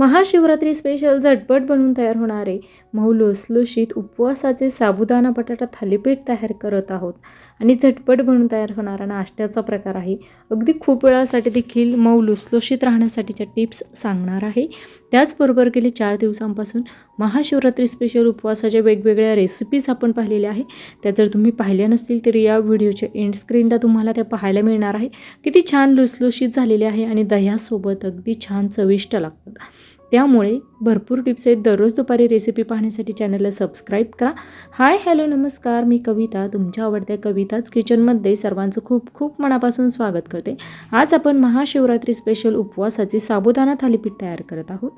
Mahashivratri special झटपट बनवून तयार होणारे मऊ लुसलुशीत उपवासाचे साबुदाणा बटाटा थालीपीठ तयार करत आहोत आणि झटपट बनवून तयार होणारा नाश्त्याचा प्रकार आहे। अगदी खूप वेळासाठी देखील मऊ लुसलुशीत राहण्यासाठीच्या टिप्स सांगणार आहे। त्याचबरोबर गेले 4 दिवसांपासून महाशिवरात्री स्पेशल उपवासाच्या वेगवेगळ्या रेसिपीज आपण पाहिलेल्या आहे। त्या जर तुम्ही पाहिल्या नसतील तर या व्हिडिओच्या एंड स्क्रीनला तुम्हाला त्या पाहायला मिळणार आहे। किती छान लुसलुशीत झालेले आहे आणि दह्यासोबत अगदी छान चविष्ट लागतात। त्यामुळे भरपूर टिप्स आहेत। दररोज दुपारी रेसिपी पाहण्यासाठी चॅनलला सबस्क्राईब करा। हाय हॅलो नमस्कार, मी कविता, तुमच्या आवडत्या कविताच किचनमध्ये सर्वांचं खूप खूप मनापासून स्वागत करते। आज आपण महाशिवरात्री स्पेशल उपवासाचे साबुदाणा थालीपीठ तयार करत आहोत।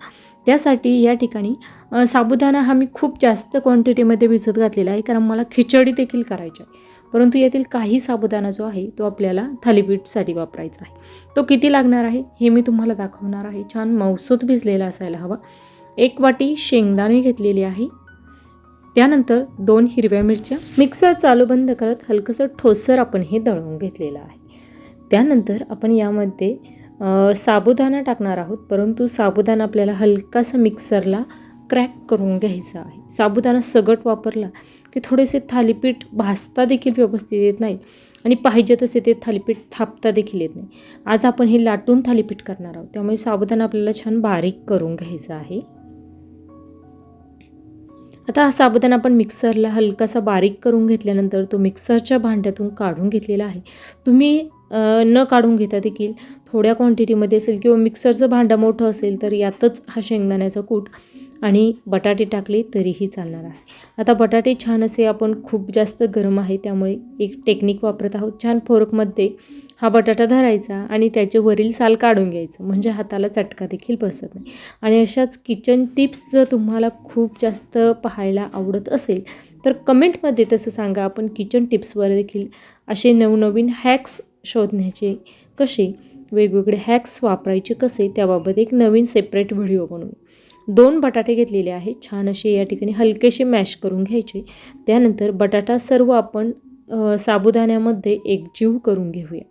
त्यासाठी या ठिकाणी साबुदाणा हा मी खूप जास्त क्वांटिटीमध्ये भिजत घातलेला आहे, कारण मला खिचडी देखील करायची आहे। परंतु यातील काही साबुदाणा जो आहे तो आपल्याला थालीपीठसाठी वापरायचा आहे। तो किती लागणार आहे हे मी तुम्हाला दाखवणार आहे। छान मऊसूत भिजलेला असायला हवा। 1 वाटी शेंगदाणे घेतलेले आहे। त्यानंतर 2 हिरव्या मिरच्या, मिक्सर चालू बंद करत हलकसं ठोसर आपण हे दळून घेतलेलं आहे। त्यानंतर आपण यामध्ये साबुदाणा टाकणार आहोत, परंतु साबुदाणा आपल्याला हलकासा मिक्सरला क्रॅक करून घ्यायचा आहे। साबुदाणा सगट वापरला की थोडेसे थालीपीठ भाजता देखील व्यवस्थित येत नाही आणि पाहिजे तसे ते थालीपीठ थापता देखील येत नाही। आज आपण हे लाटून थालीपीठ करणार आहोत, त्यामुळे साबुदाणा आपल्याला छान बारीक करून घ्यायचा आहे। आता हा साबुदाणा आपण मिक्सरला हलकासा बारीक करून घेतल्यानंतर तो मिक्सरच्या भांड्यातून काढून घेतलेला आहे। तुम्ही न काढून घेता देखील थोड्या क्वांटिटीमध्ये असेल किंवा मिक्सरचं भांडं मोठं असेल तर यातच हा शेंगदाण्याचा कूट आणि बटाटे टाकले तरीही चालणार आहे। आता बटाटे छान असे आपण खूप जास्त गरम आहे त्यामुळे एक टेक्निक वापरत आहोत। छान फोर्कमध्ये हा बटाटा धरायचा आणि त्याचे वरील साल काढून घ्यायचं, म्हणजे हाताला चटका देखील बसत नाही। आणि अशाच किचन टिप्स जर तुम्हाला खूप जास्त पाहायला आवडत असेल तर कमेंटमध्ये तसं सांगा। आपण किचन टिप्सवर देखील असे नवनवीन हॅक्स शोधण्याचे, कसे वेगवेगळे हॅक्स वापरायचे कसे, त्याबाबत एक नवीन सेपरेट व्हिडिओ बनवू। 2 बटाटे घेतलेले आहेत, छान असे या ठिकाणी हलकेसे मॅश करून घ्यायचे। त्यानंतर बटाटा सर्व आपण साबुदाण्यामध्ये एकजीव करून घेऊया,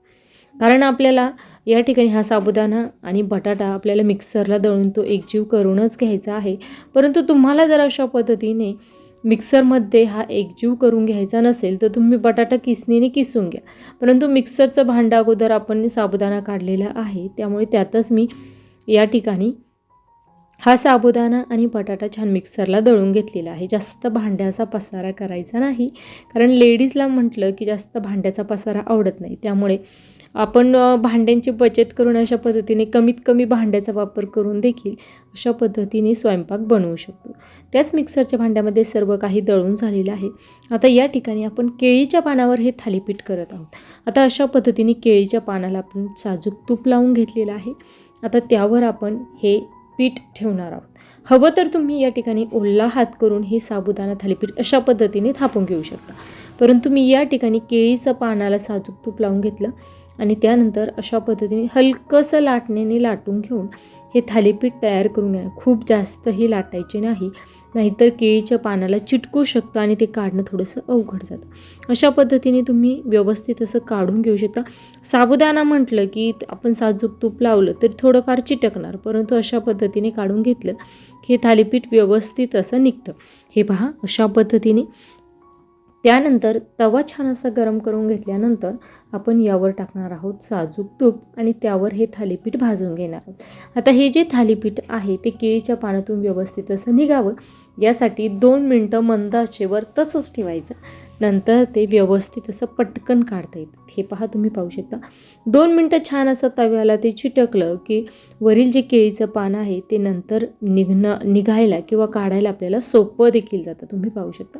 कारण आपल्याला या ठिकाणी हा साबुदाणा आणि बटाटा आपल्याला मिक्सरला दळून तो एकजीव करूनच घ्यायचा आहे। परंतु तुम्हाला जर अशा पद्धतीने मिक्सरमध्ये हा एकजीव करून घ्यायचा नसेल तर तुम्ही बटाटा किसणीने किसून घ्या। परंतु मिक्सरचं भांडं अगोदर आपण साबुदाणा काढलेला आहे, त्यामुळे त्यातच मी या ठिकाणी हा साबुदाणा आणि बटाटा छान मिक्सरला दळून घेतलेला आहे। जास्त भांड्याचा पसारा करायचा नाही, कारण लेडीजला म्हटलं की जास्त भांड्याचा पसारा आवडत नाही। त्यामुळे आपण भांड्यांची बचत करून अशा पद्धतीने कमीत कमी भांड्याचा वापर करून देखील अशा पद्धतीने स्वयंपाक बनवू शकतो। त्याच मिक्सरच्या भांड्यामध्ये सर्व काही दळून झालेलं आहे। आता या ठिकाणी आपण केळीच्या पानावर हे थालीपीठ करत आहोत। आता अशा पद्धतीने केळीच्या पानाला आपण साजूक तूप लावून घेतलेलं आहे। आता त्यावर आपण हे पीठ ठेवणार आहोत। हवं तर तुम्ही या ठिकाणी ओला हात करून हे साबुदाणा थालीपीठ अशा पद्धतीने थापून घेऊ शकता, परंतु मी या ठिकाणी केळीचं पानाला साजूक तूप लावून घेतलं आणि त्यानंतर अशा पद्धतीने हलकंसं लाटण्याने लाटून घेऊन हे थालीपीठ तयार करून घ्या। खूप जास्तही लाटायचे नाही, नाहीतर केळीच्या पानाला चिटकू शकतं आणि ते काढणं थोडंसं अवघड जातं। अशा पद्धतीने तुम्ही व्यवस्थित असं काढून घेऊ शकता। साबुदाणा म्हटलं की आपण साजूक तूप लावलं तर थोडंफार चिटकणार, परंतु अशा पद्धतीने काढून घेतलं हे थालीपीठ व्यवस्थित असं निघतं। हे पहा अशा पद्धतीने। त्यानंतर तवा छान असा गरम करून घेतल्यानंतर आपण यावर टाकणार आहोत साजूक तूप आणि त्यावर हे थालीपीठ भाजून घेणार आहोत। आता हे जे थालीपीठ आहे ते केळीच्या पानातून व्यवस्थित असं निघावं यासाठी 2 मिनटं मंद आचेवर तसंच ठेवायचं, नंतर ते व्यवस्थित असं पटकन काढता येतं। हे पहा, तुम्ही पाहू शकता 2 मिनटं छान असं तव्याला ते चिटकलं की वरील जे केळीचं पान आहे ते नंतर निघायला किंवा काढायला आपल्याला सोपं देखील जातं। तुम्ही पाहू शकता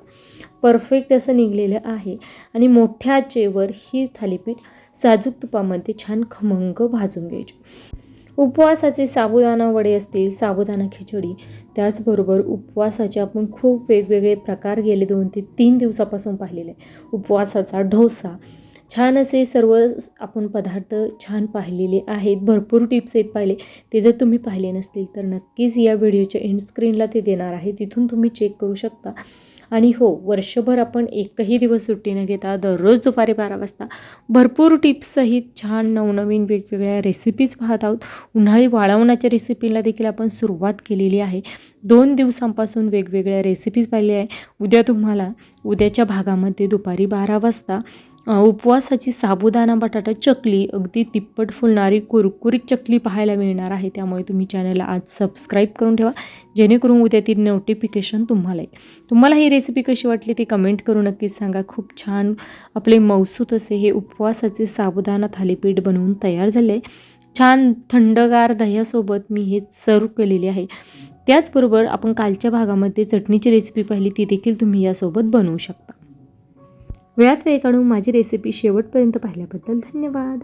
परफेक्ट असं निघलेलं आहे आणि मोठ्या आचेवर ही थालीपीठ साजूक तुपामध्ये छान खमंग भाजून घ्यायची। उपवासाचे साबुदाणा वडे असतील, साबुदाणा खिचडी, त्याचबरोबर उपवासाचे आपण खूप वेगवेगळे प्रकार गेले 2 ते 3 दिवसापासून पाहिलेले आहे। उपवासाचा डोसा, छान असे सर्व आपण पदार्थ छान पाहिलेले आहेत। भरपूर टिप्स आहेत पाहिले, ते जर तुम्ही पाहिले नसतील तर नक्कीच या व्हिडिओच्या एंड स्क्रीनला ते देणार आहे, तिथून तुम्ही चेक करू शकता। आणि हो, वर्षभर आपण एकही दिवस सुट्टी न घेता दररोज दुपारी 12 वाजता भरपूर टिप्ससहित छान नवनवीन वेगवेगळ्या रेसिपीज पाहत आहोत. उन्हाळी वाळवणाच्या रेसिपीला देखील आपण सुरुवात केलेली आहे. 2 दिवसांपासून वेगवेगळ्या रेसिपीज पाहिल्या आहे. उद्या तुम्हाला उद्याच्या भागामध्ये दुपारी 12 वाजता उपवासाची साबुदाणा बटाटा चकली, अगदी तिप्पट फुलणारी कुरकुरीत चकली पाहायला मिळणार आहे. त्यामुळे तुम्ही चॅनलला आज सबस्क्राईब करून ठेवा, जेणेकरून उद्यातील नोटिफिकेशन तुम्हाला येईल. तुम्हाला ही रेसिपी कशी वाटली ते कमेंट करून नक्कीच सांगा. खूप छान आपले मौसूत असे हे उपवासाचे साबुदाणा थालीपीठ बनवून तयार झाले. छान थंडगार दह्यासोबत मी हे सर्व केलेले आहे. त्याचबरोबर आपण कालच्या भागामध्ये चटणीची रेसिपी पाहिली, ती देखील तुम्ही यासोबत बनवू शकता. वेळात वेळ काढून माझी रेसिपी शेवटपर्यंत पाहिल्याबद्दल धन्यवाद.